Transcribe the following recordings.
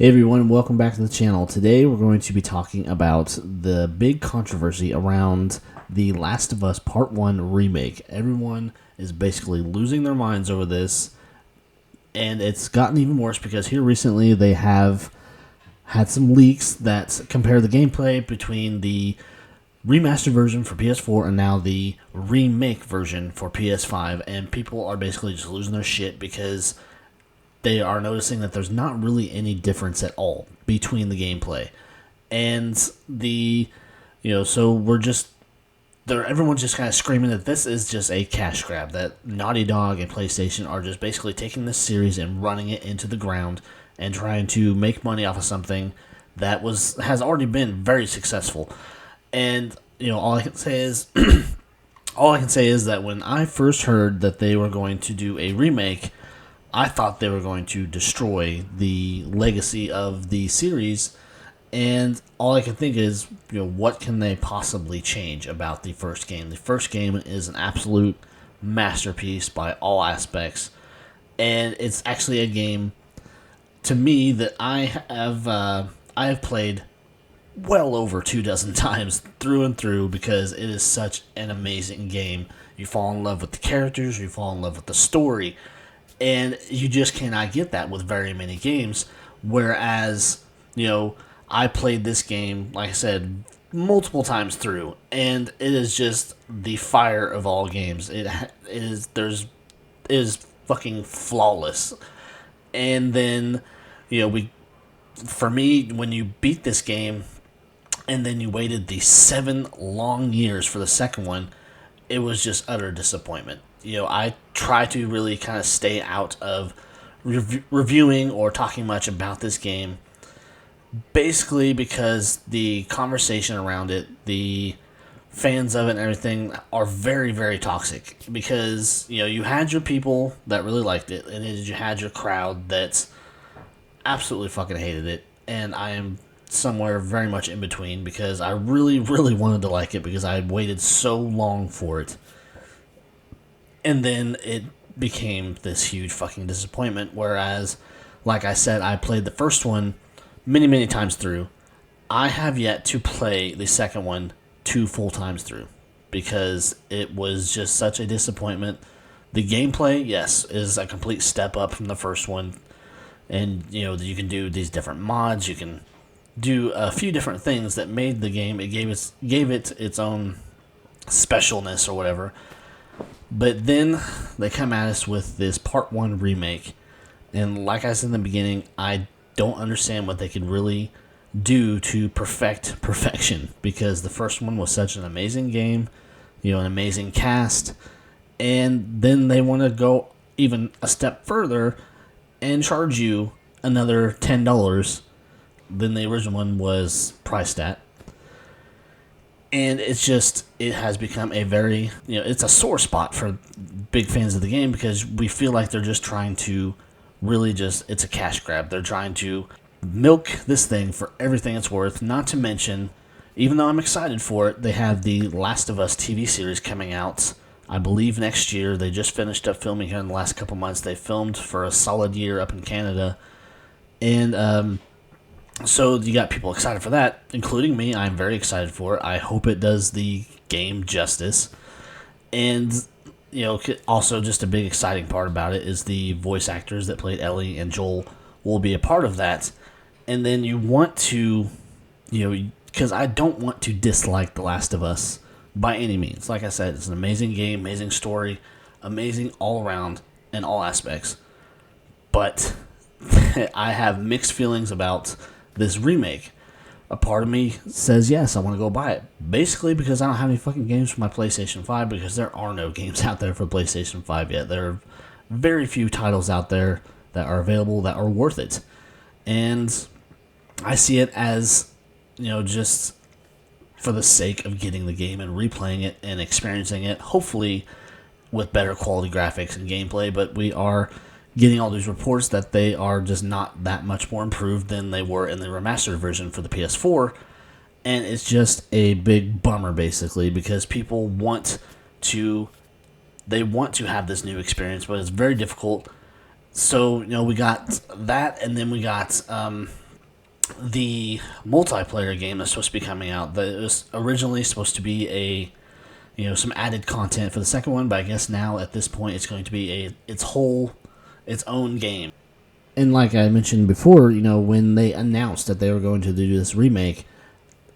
Hey everyone, welcome back to the channel. Today we're going to be talking about the big controversy around The Last of Us Part 1 Remake. Everyone is basically losing their minds over this, and it's gotten even worse because here recently they have had some leaks that compare the gameplay between the remastered version for PS4 and now the remake version for PS5, and people are basically just losing their shit because they are noticing that there's not really any difference at all between the gameplay. And so everyone's just kind of screaming that this is just a cash grab, that Naughty Dog and PlayStation are just basically taking this series and running it into the ground and trying to make money off of something that has already been very successful. And, all I can say is that when I first heard that they were going to do a remake, I thought they were going to destroy the legacy of the series, and all I can think is, what can they possibly change about the first game? The first game is an absolute masterpiece by all aspects, and it's actually a game, to me, that I have played well over 24 times through and through because it is such an amazing game. You fall in love with the characters, you fall in love with the story, and you just cannot get that with very many games. Whereas, I played this game, like I said, multiple times through, and it is just the fire of all games. It is fucking flawless. And then, for me, when you beat this game, and then you waited the 7 long years for the second one, it was just utter disappointment. I try to really kind of stay out of reviewing or talking much about this game, basically because the conversation around it, the fans of it and everything are very, very toxic. Because, you had your people that really liked it, and then you had your crowd that absolutely fucking hated it, and I am somewhere very much in between because I really, really wanted to like it because I had waited so long for it. And then it became this huge fucking disappointment. Whereas, like I said, I played the first one many, many times through. I have yet to play the second one 2 full times through because it was just such a disappointment. The gameplay, yes, is a complete step up from the first one. And, you can do these different mods. You can do a few different things that made the game. It gave it its own specialness or whatever. But then they come at us with this Part 1 remake. And like I said in the beginning, I don't understand what they could really do to perfect perfection. Because the first one was such an amazing game, an amazing cast. And then they want to go even a step further and charge you another $10 than the original one was priced at. And it has become a very, it's a sore spot for big fans of the game because we feel like they're just trying to it's a cash grab. They're trying to milk this thing for everything it's worth. Not to mention, even though I'm excited for it, they have the Last of Us TV series coming out, I believe, next year. They just finished up filming here in the last couple months. They filmed for a solid year up in Canada. And, so you got people excited for that, including me. I'm very excited for it. I hope it does the game justice. And, also just a big exciting part about it is the voice actors that played Ellie and Joel will be a part of that. And then you want to, because I don't want to dislike The Last of Us by any means. Like I said, it's an amazing game, amazing story, amazing all around in all aspects. But I have mixed feelings about this remake. A part of me says yes, I want to go buy it. Basically because I don't have any fucking games for my PlayStation 5 because there are no games out there for PlayStation 5 yet. There are very few titles out there that are available that are worth it. And I see it as, just for the sake of getting the game and replaying it and experiencing it, hopefully with better quality graphics and gameplay. But we are getting all these reports that they are just not that much more improved than they were in the remastered version for the PS4. And it's just a big bummer, basically, because people want to have this new experience, but it's very difficult. So, we got that, and then we got the multiplayer game that's supposed to be coming out. That was originally supposed to be some added content for the second one, but I guess now at this point it's going to be its own game. And like I mentioned before, when they announced that they were going to do this remake,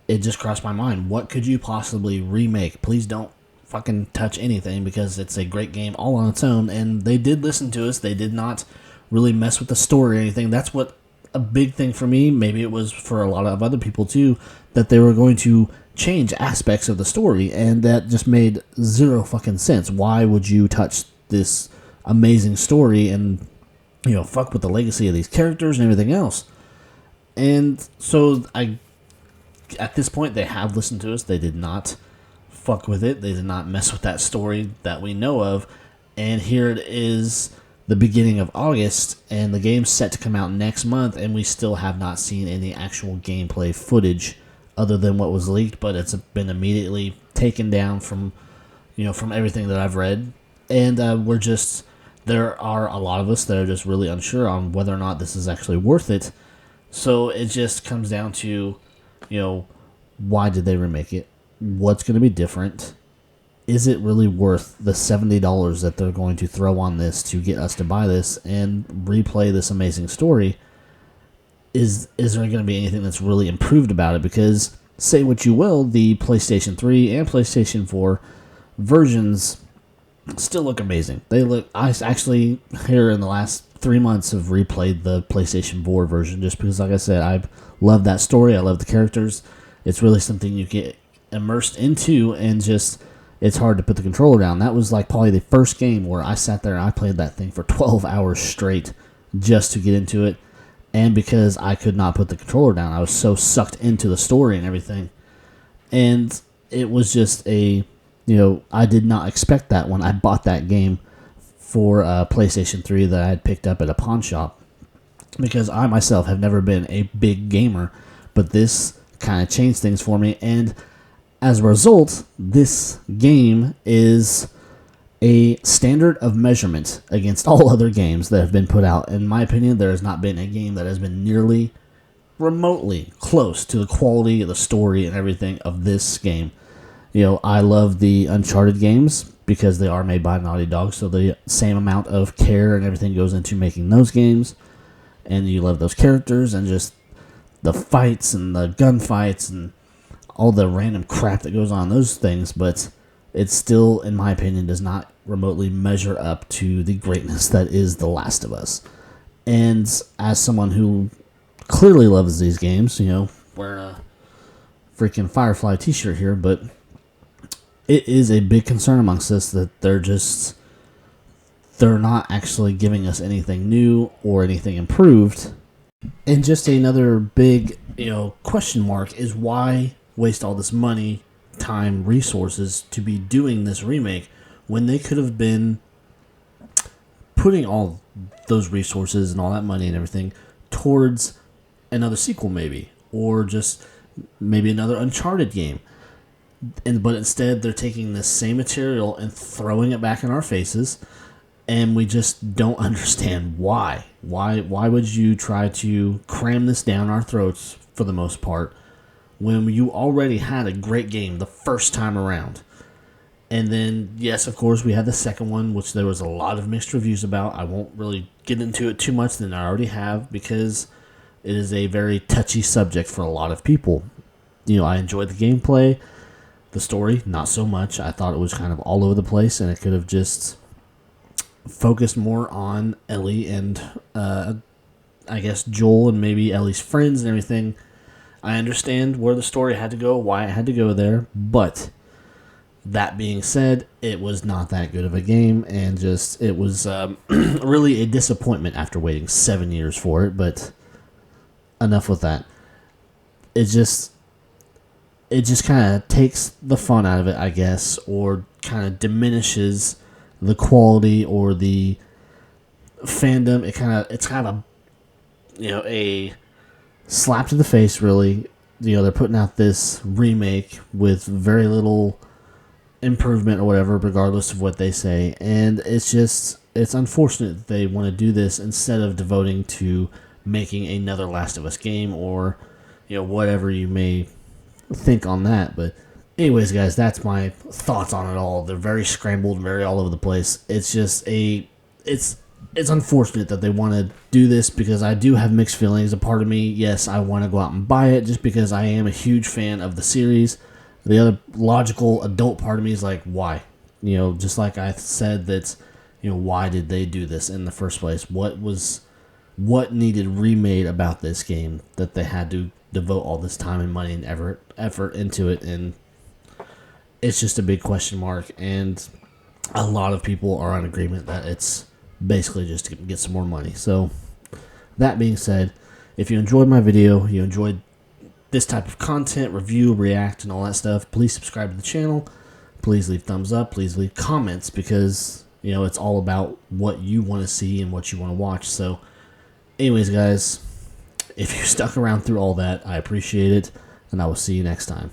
it just crossed my mind. What could you possibly remake? Please don't fucking touch anything, because it's a great game all on its own. And they did listen to us. They did not really mess with the story or anything. That's what a big thing for me. Maybe it was for a lot of other people too, that they were going to change aspects of the story, and that just made zero fucking sense. Why would you touch this amazing story and fuck with the legacy of these characters and everything else? And so at this point, they have listened to us. They did not fuck with it. They did not mess with that story that we know of. And here it is, the beginning of August, and the game's set to come out next month, and we still have not seen any actual gameplay footage other than what was leaked, but it's been immediately taken down from everything that I've read. And there are a lot of us that are just really unsure on whether or not this is actually worth it. So it just comes down to, why did they remake it? What's going to be different? Is it really worth the $70 that they're going to throw on this to get us to buy this and replay this amazing story? Is there going to be anything that's really improved about it? Because, say what you will, the PlayStation 3 and PlayStation 4 versions still look amazing. I actually, here in the last 3 months, have replayed the PlayStation 4 version, just because, like I said, I love that story. I love the characters. It's really something you get immersed into, and just, it's hard to put the controller down. That was like probably the first game where I sat there and I played that thing for 12 hours straight just to get into it. And because I could not put the controller down, I was so sucked into the story and everything. And it was just I did not expect that when I bought that game for PlayStation 3 that I had picked up at a pawn shop. Because I myself have never been a big gamer, but this kind of changed things for me. And as a result, this game is a standard of measurement against all other games that have been put out. In my opinion, there has not been a game that has been nearly remotely close to the quality of the story and everything of this game. I love the Uncharted games because they are made by Naughty Dog, so the same amount of care and everything goes into making those games. And you love those characters and just the fights and the gunfights and all the random crap that goes on in those things, but it still, in my opinion, does not remotely measure up to the greatness that is The Last of Us. And as someone who clearly loves these games, wearing a freaking Firefly t-shirt here, but it is a big concern amongst us that they're not actually giving us anything new or anything improved. And just another big, question mark is, why waste all this money, time, resources to be doing this remake when they could have been putting all those resources and all that money and everything towards another sequel, maybe, or just maybe another Uncharted game. But instead, they're taking this same material and throwing it back in our faces, and we just don't understand why. Why would you try to cram this down our throats for the most part when you already had a great game the first time around? And then, yes, of course, we had the second one, which there was a lot of mixed reviews about. I won't really get into it too much than I already have, because it is a very touchy subject for a lot of people. I enjoyed the gameplay. The story, not so much. I thought it was kind of all over the place, and it could have just focused more on Ellie and, I guess, Joel and maybe Ellie's friends and everything. I understand where the story had to go, why it had to go there, but that being said, it was not that good of a game, and it was really a disappointment after waiting 7 years for it, but enough with that. It just kind of takes the fun out of it, I guess, or kind of diminishes the quality or the fandom. It's kind of a slap to the face, really. They're putting out this remake with very little improvement or whatever, regardless of what they say, and it's unfortunate that they want to do this instead of devoting to making another Last of Us game, or whatever you may think on that. But anyways, guys, that's my thoughts on it all. They're very scrambled, very all over the place. It's just it's unfortunate that they want to do this, because I do have mixed feelings. A part of me, yes, I want to go out and buy it just because I am a huge fan of the series. The other logical adult part of me is like, why? Just like I said, that why did they do this in the first place? What needed remade about this game that they had to devote all this time and money and effort into it? And it's just a big question mark, and a lot of people are in agreement that it's basically just to get some more money. So that being said, if you enjoyed my video, you enjoyed this type of content, review, react, and all that stuff, please subscribe to the channel. Please leave thumbs up. Please leave comments, because it's all about what you want to see and what you want to watch. So anyways, guys, if you stuck around through all that, I appreciate it, and I will see you next time.